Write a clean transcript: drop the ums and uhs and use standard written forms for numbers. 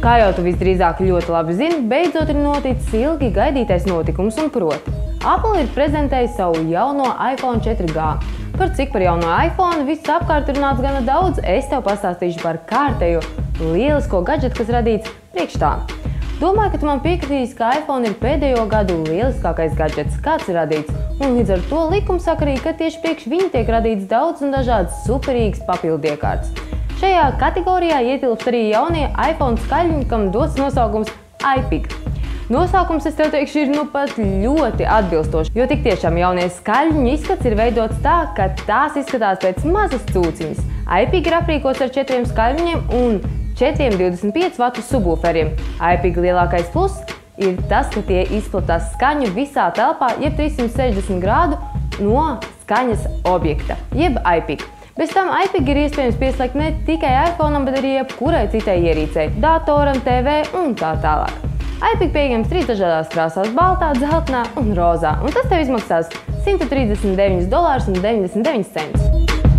Kā jau tu visdrīzāk ļoti labi zini, beidzot ir noticis ilgi gaidītais notikums un proti. Apple ir prezentējis savu jauno iPhone 4G. Par cik par jauno iPhone viss apkārt runāts gana daudz, es tev pastāstīšu par kārtējo lielisko gadžetu, kas radīts priekš tā. Domāju, ka tu man piekritīsi, ka iPhone ir pēdējo gadu lieliskākais gadžets, kāds ir radīts, un līdz ar to likumsakarīgi, ka tieši priekš viņa tiek radīts daudz un dažādas superīgas papildiekārtas. Šajā kategorijā ietilpst arī jaunie iPhone skaļņi, kam dots nosaukums iPig. Nosaukums, es tev teikšu, ir nu pat ļoti atbilstošs, jo tik tiešām jaunie skaļņu izskats ir veidots tā, ka tās izskatās pēc mazas cūciņas. iPig ir aprīkots ar 4 skaļņiem un 4 25 vatu subwooferiem. iPig lielākais pluss ir tas, ka tie izplatās skaņu visā telpā, jeb 360 grādu no skaņas objekta, jeb iPig. Bez tam iPig ir iespējams pieslēgt ne tikai iPhoneam, bet arī jebkurai citai ierīcei, datoram, TV un tā tālāk. iPig pieejams 3 dažādās krāsās – baltā, dzeltenā un rozā, un tas tev izmaksās $139,99.